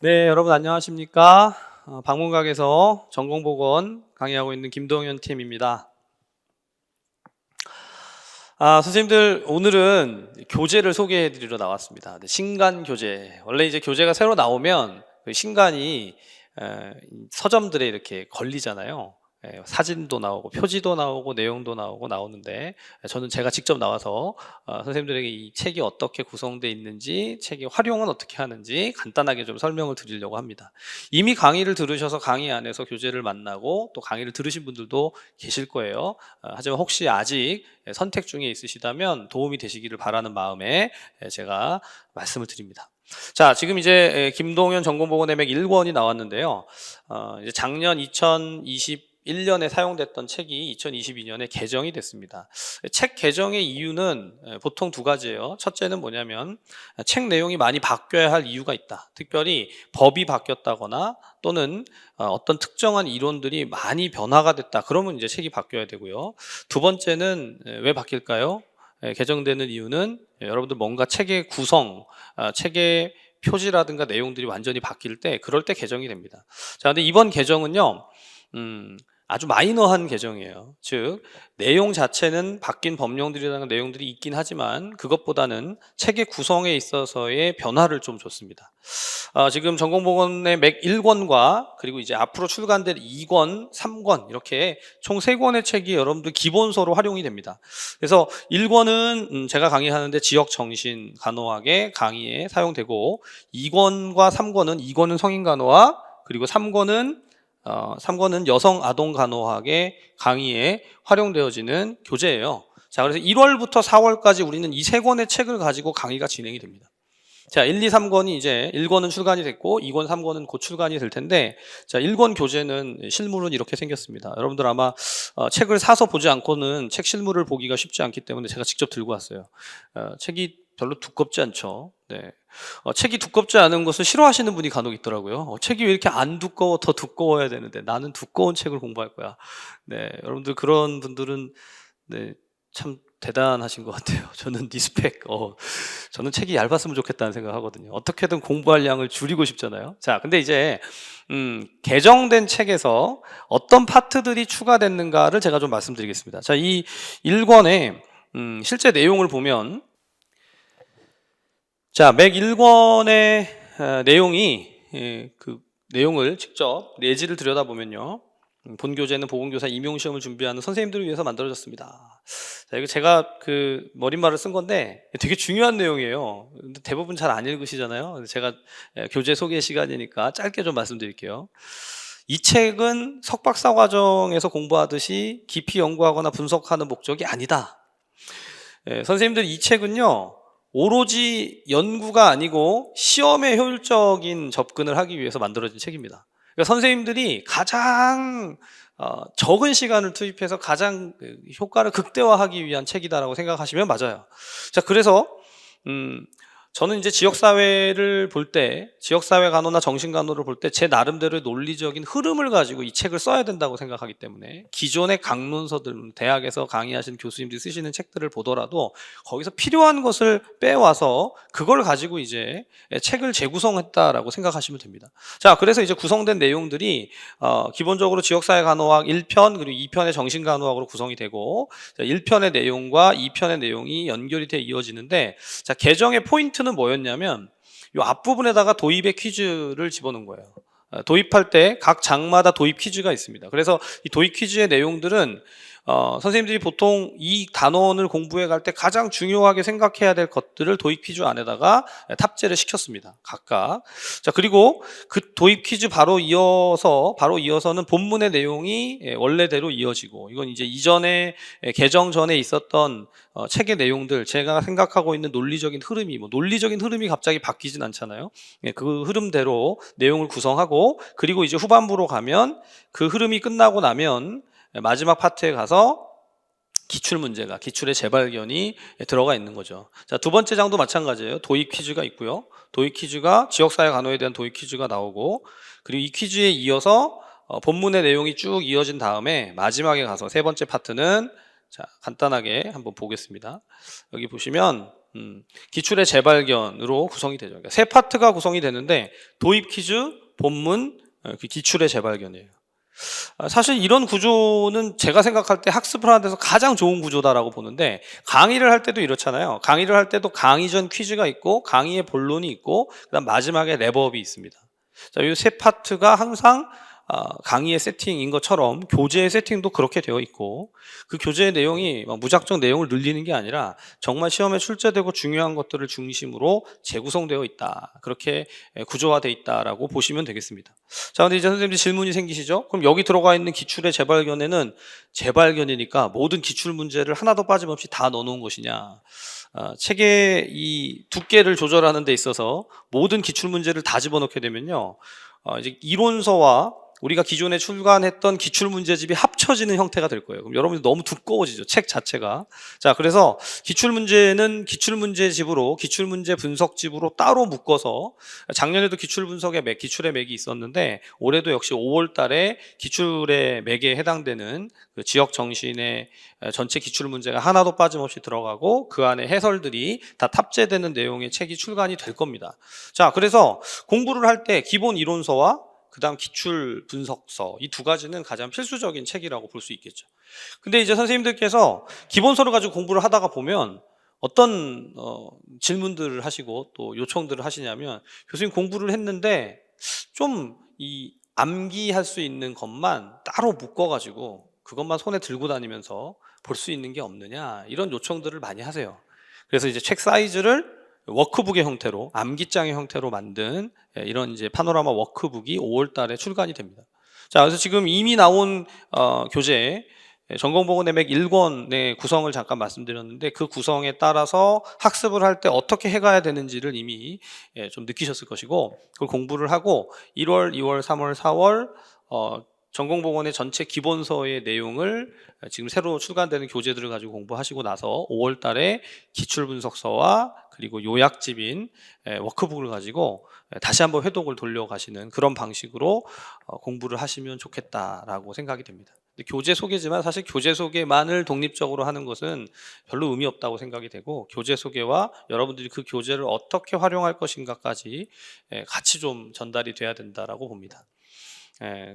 네, 여러분 안녕하십니까? 방문각에서 전공보건 강의하고 있는 김동현 팀입니다. 선생님들 오늘은 교재를 소개해 드리러 나왔습니다. 신간 교재. 원래 이제 교재가 새로 나오면 그 신간이 서점들에 이렇게 걸리잖아요. 사진도 나오고 표지도 나오고 내용도 나오고 나오는데, 저는 제가 직접 나와서 선생님들에게 이 책이 어떻게 구성되어 있는지, 책의 활용은 어떻게 하는지 간단하게 좀 설명을 드리려고 합니다. 이미 강의를 들으셔서 강의 안에서 교재를 만나고 또 강의를 들으신 분들도 계실 거예요. 하지만 혹시 아직 선택 중에 있으시다면 도움이 되시기를 바라는 마음에 제가 말씀을 드립니다. 자, 지금 이제 김동현 전공보건의 맥 1권이 나왔는데요. 이제 작년 2021년에 사용됐던 책이 2022년에 개정이 됐습니다. 책 개정의 이유는 보통 두 가지예요. 첫째는 뭐냐면 책 내용이 많이 바뀌어야 할 이유가 있다. 특별히 법이 바뀌었다거나 또는 어떤 특정한 이론들이 많이 변화가 됐다. 그러면 이제 책이 바뀌어야 되고요. 두 번째는 왜 바뀔까요? 개정되는 이유는 여러분들 뭔가 책의 구성, 책의 표지라든가 내용들이 완전히 바뀔 때, 그럴 때 개정이 됩니다. 자, 근데 이번 개정은요, 아주 마이너한 개정이에요. 즉, 내용 자체는 바뀐 법령들이라는 내용들이 있긴 하지만 그것보다는 책의 구성에 있어서의 변화를 좀 줬습니다. 지금 전공보건의 맥 1권과 그리고 이제 앞으로 출간될 2권, 3권 이렇게 총 3권의 책이 여러분들 기본서로 활용이 됩니다. 그래서 1권은 제가 강의하는데 지역정신 간호학의 강의에 사용되고, 2권과 3권은 2권은 성인간호학, 그리고 3권은 여성 아동 간호학의 강의에 활용되어지는 교재예요. 자, 그래서 1월부터 4월까지 우리는 이 3권의 책을 가지고 강의가 진행이 됩니다. 자, 1, 2, 3권이 이제 1권은 출간이 됐고 2권, 3권은 곧 출간이 될 텐데, 자, 1권 교재는 실물은 이렇게 생겼습니다. 여러분들 아마 책을 사서 보지 않고는 책 실물을 보기가 쉽지 않기 때문에 제가 직접 들고 왔어요. 책이 별로 두껍지 않죠. 네. 책이 두껍지 않은 것을 싫어하시는 분이 간혹 있더라고요. 책이 왜 이렇게 안 두꺼워? 더 두꺼워야 되는데 나는 두꺼운 책을 공부할 거야. 네, 여러분들 그런 분들은 네, 참 대단하신 것 같아요. 저는 리스펙. 저는 책이 얇았으면 좋겠다는 생각하거든요. 어떻게든 공부할 양을 줄이고 싶잖아요. 자, 근데 이제 개정된 책에서 어떤 파트들이 추가됐는가를 제가 좀 말씀드리겠습니다. 자, 이 1권의 실제 내용을 보면, 자, 맥 1권의 내용이, 그 내용을 직접 내지를 들여다보면요, 본 교재는 보건교사 임용시험을 준비하는 선생님들을 위해서 만들어졌습니다. 자, 이거 제가 그 머릿말을 쓴 건데 되게 중요한 내용이에요. 근데 대부분 잘 안 읽으시잖아요. 제가 교재 소개 시간이니까 짧게 좀 말씀드릴게요. 이 책은 석박사 과정에서 공부하듯이 깊이 연구하거나 분석하는 목적이 아니다. 선생님들 이 책은요, 오로지 연구가 아니고 시험에 효율적인 접근을 하기 위해서 만들어진 책입니다. 그러니까 선생님들이 가장 적은 시간을 투입해서 가장 효과를 극대화하기 위한 책이다라고 생각하시면 맞아요. 자, 그래서 저는 이제 지역사회를 볼 때, 지역사회 간호나 정신간호를 볼 때 제 나름대로의 논리적인 흐름을 가지고 이 책을 써야 된다고 생각하기 때문에, 기존의 강론서들, 대학에서 강의하신 교수님들이 쓰시는 책들을 보더라도 거기서 필요한 것을 빼와서 그걸 가지고 이제 책을 재구성했다라고 생각하시면 됩니다. 자, 그래서 이제 구성된 내용들이 기본적으로 지역사회 간호학 1편 그리고 2편의 정신간호학으로 구성이 되고, 1편의 내용과 2편의 내용이 연결이 돼 이어지는데, 자, 개정의 포인트는 뭐였냐면 이 앞부분에다가 도입의 퀴즈를 집어넣은 거예요. 도입할 때 각 장마다 도입 퀴즈가 있습니다. 그래서 이 도입 퀴즈의 내용들은 선생님들이 보통 이 단원을 공부해 갈 때 가장 중요하게 생각해야 될 것들을 도입 퀴즈 안에다가 탑재를 시켰습니다. 각각. 자, 그리고 그 도입 퀴즈 바로 이어서는 본문의 내용이 원래대로 이어지고, 이건 이제 이전에 개정 전에 있었던 책의 내용들, 제가 생각하고 있는 논리적인 흐름이, 논리적인 흐름이 갑자기 바뀌진 않잖아요. 그 흐름대로 내용을 구성하고, 그리고 이제 후반부로 가면 그 흐름이 끝나고 나면 마지막 파트에 가서 기출의 재발견이 들어가 있는 거죠. 자, 두 번째 장도 마찬가지예요. 도입 퀴즈가 있고요. 도입 퀴즈가 지역사회 간호에 대한 도입 퀴즈가 나오고, 그리고 이 퀴즈에 이어서 본문의 내용이 쭉 이어진 다음에 마지막에 가서 세 번째 파트는, 자, 간단하게 한번 보겠습니다. 여기 보시면 기출의 재발견으로 구성이 되죠. 그러니까 세 파트가 구성이 되는데 도입 퀴즈, 본문, 기출의 재발견이에요. 사실 이런 구조는 제가 생각할 때 학습을 하는 데서 가장 좋은 구조다라고 보는데, 강의를 할 때도 이렇잖아요. 강의를 할 때도 강의 전 퀴즈가 있고 강의의 본론이 있고 그다음 마지막에 랩업이 있습니다. 자, 이 세 파트가 항상 강의의 세팅인 것처럼 교재의 세팅도 그렇게 되어 있고, 그 교재의 내용이 무작정 내용을 늘리는 게 아니라 정말 시험에 출제되고 중요한 것들을 중심으로 재구성되어 있다, 그렇게 구조화되어 있다라고 보시면 되겠습니다. 자, 근데 이제 선생님들 질문이 생기시죠? 그럼 여기 들어가 있는 기출의 재발견에는 재발견이니까 모든 기출 문제를 하나도 빠짐없이 다 넣어놓은 것이냐? 책의 이 두께를 조절하는 데 있어서 모든 기출 문제를 다 집어넣게 되면요, 이제 이론서와 우리가 기존에 출간했던 기출문제집이 합쳐지는 형태가 될 거예요. 그럼 여러분이 너무 두꺼워지죠, 책 자체가. 자, 그래서 기출문제는 기출문제집으로, 기출문제 분석집으로 따로 묶어서, 작년에도 기출분석의 맥, 기출의 맥이 있었는데 올해도 역시 5월 달에 기출의 맥에 해당되는 그 지역 정신의 전체 기출문제가 하나도 빠짐없이 들어가고 그 안에 해설들이 다 탑재되는 내용의 책이 출간이 될 겁니다. 자, 그래서 공부를 할 때 기본 이론서와 그 다음 기출 분석서, 이 두 가지는 가장 필수적인 책이라고 볼 수 있겠죠. 근데 이제 선생님들께서 기본서를 가지고 공부를 하다가 보면 어떤 질문들을 하시고 또 요청들을 하시냐면, 교수님 공부를 했는데 좀 이 암기할 수 있는 것만 따로 묶어가지고 그것만 손에 들고 다니면서 볼 수 있는 게 없느냐, 이런 요청들을 많이 하세요. 그래서 이제 책 사이즈를 워크북의 형태로, 암기장의 형태로 만든 이런 이제 파노라마 워크북이 5월 달에 출간이 됩니다. 자, 그래서 지금 이미 나온 교재, 전공보건의 맥 1권의 구성을 잠깐 말씀드렸는데, 그 구성에 따라서 학습을 할 때 어떻게 해가야 되는지를 이미 좀 느끼셨을 것이고, 그걸 공부를 하고 1월, 2월, 3월, 4월 전공보건의 전체 기본서의 내용을 지금 새로 출간되는 교재들을 가지고 공부하시고 나서 5월 달에 기출분석서와 그리고 요약집인 워크북을 가지고 다시 한번 회독을 돌려가시는 그런 방식으로 공부를 하시면 좋겠다라고 생각이 됩니다. 교재 소개지만 사실 교재 소개만을 독립적으로 하는 것은 별로 의미 없다고 생각이 되고, 교재 소개와 여러분들이 그 교재를 어떻게 활용할 것인가까지 같이 좀 전달이 돼야 된다라고 봅니다.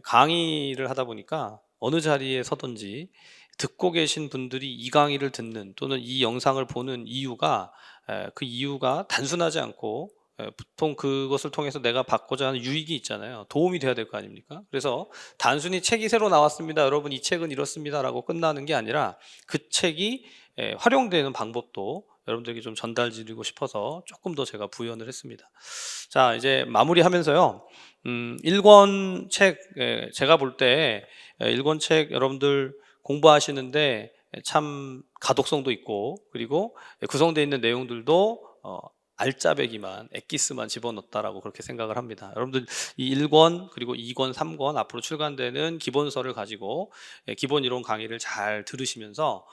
강의를 하다 보니까 어느 자리에 서든지 듣고 계신 분들이 이 강의를 듣는 또는 이 영상을 보는 이유가, 그 이유가 단순하지 않고 보통 그것을 통해서 내가 받고자 하는 유익이 있잖아요. 도움이 돼야 될 거 아닙니까? 그래서 단순히 책이 새로 나왔습니다, 여러분 이 책은 이렇습니다 라고 끝나는 게 아니라 그 책이 활용되는 방법도 여러분들에게 좀 전달드리고 싶어서 조금 더 제가 부연을 했습니다. 자, 이제 마무리하면서요, 1권 책, 제가 볼 때 1권 책 여러분들 공부하시는데 참 가독성도 있고, 그리고 구성되어 있는 내용들도 알짜배기만, 엑기스만 집어넣었다라고 그렇게 생각을 합니다. 여러분들 이 1권 그리고 2권, 3권 앞으로 출간되는 기본서를 가지고 기본 이론 강의를 잘 들으시면서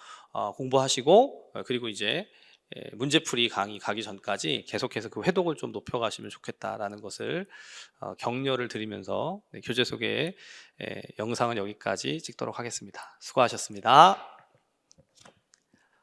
공부하시고, 그리고 이제 문제풀이 강의 가기 전까지 계속해서 그 회독을 좀 높여가시면 좋겠다라는 것을 격려를 드리면서 교재 소개 영상은 여기까지 찍도록 하겠습니다. 수고하셨습니다.